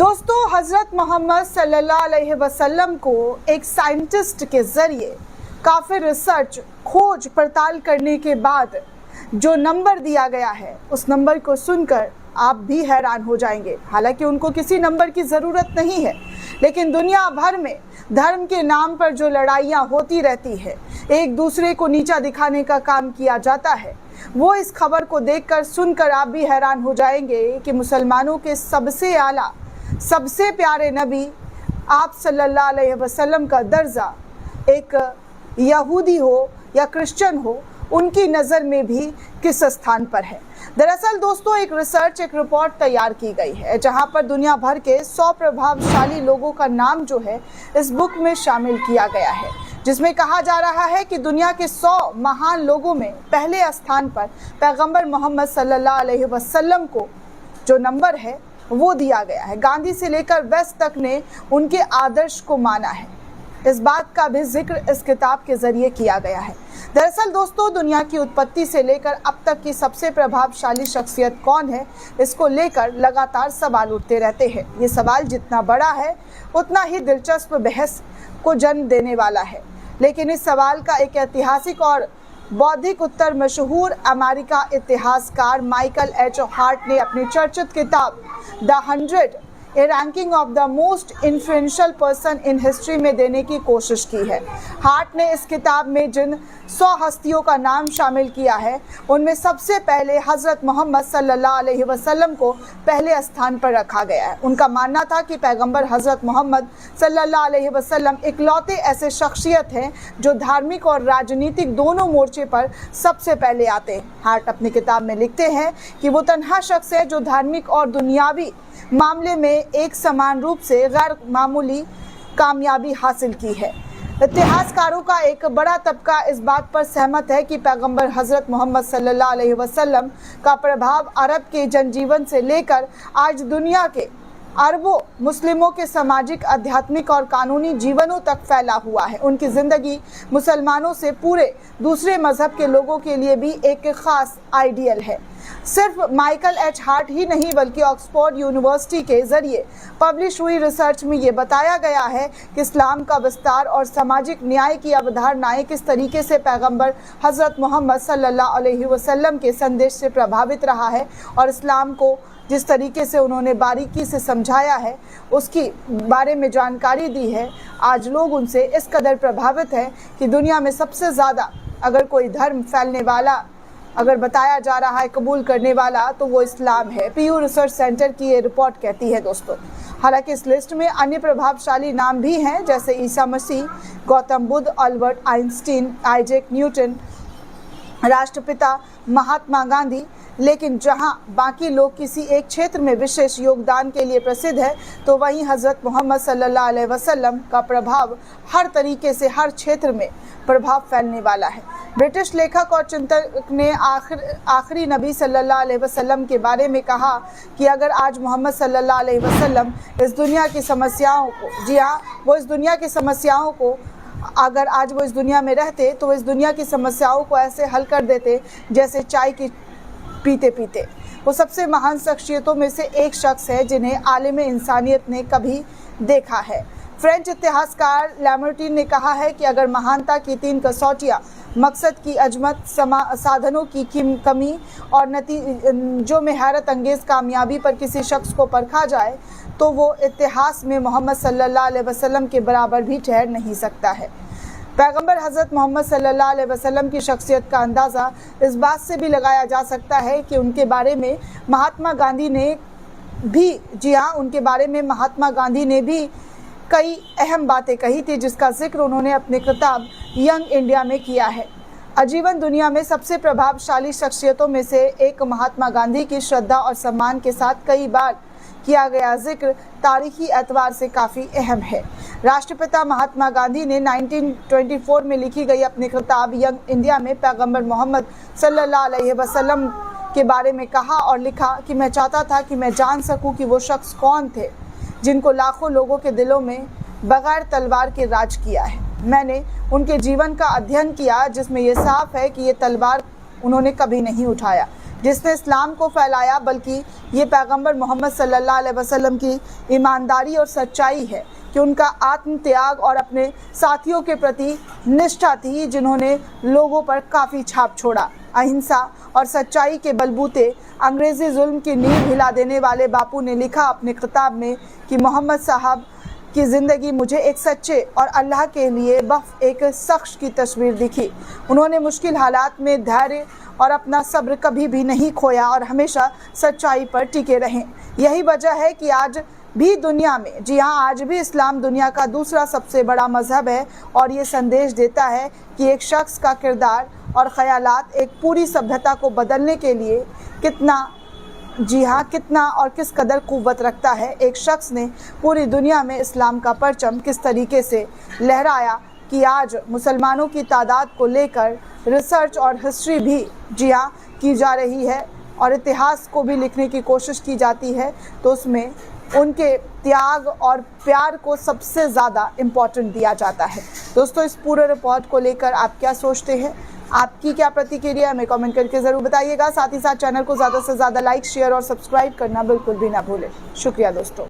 दोस्तों, हजरत मोहम्मद सल्लल्लाहु अलैहि वसल्लम को एक साइंटिस्ट के जरिए काफ़ी रिसर्च खोज पड़ताल करने के बाद जो नंबर दिया गया है, उस नंबर को सुनकर आप भी हैरान हो जाएंगे। हालांकि उनको किसी नंबर की ज़रूरत नहीं है, लेकिन दुनिया भर में धर्म के नाम पर जो लड़ाइयाँ होती रहती है, एक दूसरे को नीचा दिखाने का काम किया जाता है, वो इस खबर को देखकर सुनकर आप भी हैरान हो जाएंगे कि मुसलमानों के सबसे आला, सबसे प्यारे नबी आप सल्लल्लाहु अलैहि वसल्लम का दर्जा एक यहूदी हो या क्रिश्चियन हो, उनकी नज़र में भी किस स्थान पर है। दरअसल दोस्तों, एक रिपोर्ट तैयार की गई है जहां पर दुनिया भर के 100 प्रभावशाली लोगों का नाम जो है इस बुक में शामिल किया गया है, जिसमें कहा जा रहा है कि दुनिया के 100 महान लोगों में पहले स्थान पर पैगंबर मोहम्मद सल्लल्लाहु अलैहि वसल्लम को जो नंबर है वो दिया गया है। गांधी से लेकर वेस्ट तक ने उनके आदर्श को माना है। इस बात का भी जिक्र इस किताब के जरिए किया गया है। दरअसल दोस्तों, दुनिया की उत्पत्ति से लेकर अब तक की सबसे प्रभावशाली शख्सियत कौन है, इसको लेकर लगातार सवाल उठते रहते हैं। ये सवाल जितना बड़ा है उतना ही दिलचस्प बहस को जन्म देने वाला है, लेकिन इस सवाल का एक ऐतिहासिक और बौद्धिक उत्तर मशहूर अमेरिका इतिहासकार माइकल एच हार्ट ने अपनी चर्चित किताब the 100 A ranking of the most influential person in history में देने की कोशिश की है। हार्ट ने इस किताब में जिन 100 हस्तियों का नाम शामिल किया है, उनमें सबसे पहले हज़रत मोहम्मद सल्लल्लाहु अलैहि वसल्लम को पहले स्थान पर रखा गया है। उनका मानना था कि पैगंबर हज़रत मोहम्मद सल्लल्लाहु अलैहि वसल्लम इकलौते ऐसे शख्सियत हैं जो धार्मिक और राजनीतिक दोनों मोर्चे पर सबसे पहले आते हैं। हार्ट अपनी किताब में लिखते हैं कि वो तन्हा शख्स है जो धार्मिक और दुनियावी मामले में एक समान रूप से गैर मामूली कामयाबी हासिल की है। इतिहासकारों का एक बड़ा तबका इस बात पर सहमत है कि पैगंबर हज़रत मोहम्मद सल्लल्लाहु अलैहि वसल्लम का प्रभाव अरब के जनजीवन से लेकर आज दुनिया के अरबों मुस्लिमों के सामाजिक, आध्यात्मिक और कानूनी जीवनों तक फैला हुआ है। उनकी ज़िंदगी मुसलमानों से पूरे दूसरे मज़हब के लोगों के लिए भी एक ख़ास आइडियल है। सिर्फ माइकल एच हार्ट ही नहीं, बल्कि ऑक्सफोर्ड यूनिवर्सिटी के जरिए पब्लिश हुई रिसर्च में ये बताया गया है कि इस्लाम का विस्तार और सामाजिक न्याय की अवधारणाएं किस तरीके से पैगंबर हज़रत मोहम्मद सल्लल्लाहु अलैहि वसल्लम के संदेश से प्रभावित रहा है, और इस्लाम को जिस तरीके से उन्होंने बारीकी से समझाया है, उसकी बारे में जानकारी दी है। आज लोग उनसे इस कदर प्रभावित हैं कि दुनिया में सबसे ज़्यादा अगर कोई धर्म फैलने वाला अगर बताया जा रहा है, कबूल करने वाला, तो वो इस्लाम है। पीयू रिसर्च सेंटर की ये रिपोर्ट कहती है दोस्तों। हालांकि इस लिस्ट में अन्य प्रभावशाली नाम भी हैं, जैसे Isa Masih, Gautam Buddha, Albert Einstein, Isaac Newton, राष्ट्रपिता महात्मा गांधी। लेकिन जहां बाकी लोग किसी एक क्षेत्र में विशेष योगदान के लिए प्रसिद्ध है, तो वहीं हज़रत मोहम्मद सल्लल्लाहु अलैहि वसल्लम का प्रभाव हर तरीके से हर क्षेत्र में प्रभाव फैलने वाला है। ब्रिटिश लेखक और चिंतक ने आखिरी नबी सल्लल्लाहु अलैहि वसल्लम के बारे में कहा कि अगर आज मोहम्मद सल्लल्लाहु अलैहि वसल्लम इस दुनिया की समस्याओं को, जी हाँ, वो इस दुनिया की समस्याओं को, अगर आज वो इस दुनिया में रहते तो इस दुनिया की समस्याओं को ऐसे हल कर देते जैसे चाय की पीते पीते। वो सबसे महान शख्सियतों में से एक शख्स है जिन्हें आलिम इंसानियत ने कभी देखा है। फ्रेंच इतिहासकार लैमर्टिन ने कहा है कि अगर महानता की 3 कसौटियाँ, मकसद की अजमत, साधनों की कमी और नतीजों में हैरत अंगेज़ कामयाबी पर किसी शख्स को परखा जाए, तो वो इतिहास में मोहम्मद सल्लल्लाहु अलैहि वसल्लम के बराबर भी ठहर नहीं सकता है। पैगंबर हज़रत मोहम्मद सल्लल्लाहु अलैहि वसल्लम की शख्सियत का अंदाज़ा इस बात से भी लगाया जा सकता है कि उनके बारे में महात्मा गांधी ने भी, जी हाँ, उनके बारे में महात्मा गांधी ने भी कई अहम बातें कही थी, जिसका जिक्र उन्होंने अपनी किताब यंग इंडिया में किया है। आजीवन दुनिया में सबसे प्रभावशाली शख्सियतों में से एक महात्मा गांधी की श्रद्धा और सम्मान के साथ कई बार किया गया जिक्र तारीखी एतबार से काफ़ी अहम है। राष्ट्रपिता महात्मा गांधी ने 1924 में लिखी गई अपनी किताब यंग इंडिया में पैगंबर मोहम्मद सल्लल्लाहु अलैहि वसल्लम के बारे में कहा और लिखा कि मैं चाहता था कि मैं जान सकूं कि वो शख्स कौन थे जिनको लाखों लोगों के दिलों में बगैर तलवार के राज किया है। मैंने उनके जीवन का अध्ययन किया, जिसमें ये साफ है कि ये तलवार उन्होंने कभी नहीं उठाया। जिसने इस्लाम को फैलाया, बल्कि ये पैगंबर मोहम्मद सल्लल्लाहु अलैहि वसल्लम की ईमानदारी और सच्चाई है कि उनका आत्म त्याग और अपने साथियों के प्रति निष्ठा थी, जिन्होंने लोगों पर काफ़ी छाप छोड़ा। अहिंसा और सच्चाई के बलबूते अंग्रेज़ी जुल्म की नींव हिला देने वाले बापू ने लिखा अपने किताब में कि मोहम्मद साहब की ज़िंदगी मुझे एक सच्चे और अल्लाह के लिए वफ़ एक शख्स की तस्वीर दिखी। उन्होंने मुश्किल हालात में धैर्य और अपना सब्र कभी भी नहीं खोया और हमेशा सच्चाई पर टिके रहें। यही वजह है कि आज भी दुनिया में, जी हाँ, आज भी इस्लाम दुनिया का दूसरा सबसे बड़ा मज़हब है और ये संदेश देता है कि एक शख्स का किरदार और ख़यालात एक पूरी सभ्यता को बदलने के लिए कितना, जी हाँ, कितना और किस कदर क़ुव्वत रखता है। एक शख्स ने पूरी दुनिया में इस्लाम का परचम किस तरीके से लहराया कि आज मुसलमानों की तादाद को लेकर रिसर्च और हिस्ट्री भी, जी हाँ, की जा रही है और इतिहास को भी लिखने की कोशिश की जाती है, तो उसमें उनके त्याग और प्यार को सबसे ज़्यादा इम्पोर्टेंट दिया जाता है। दोस्तों, इस पूरे रिपोर्ट को लेकर आप क्या सोचते हैं? आपकी क्या प्रतिक्रिया हमें कमेंट करके ज़रूर बताइएगा। साथ ही साथ चैनल को ज़्यादा से ज़्यादा लाइक, शेयर और सब्सक्राइब करना बिल्कुल भी ना भूलें। शुक्रिया दोस्तों।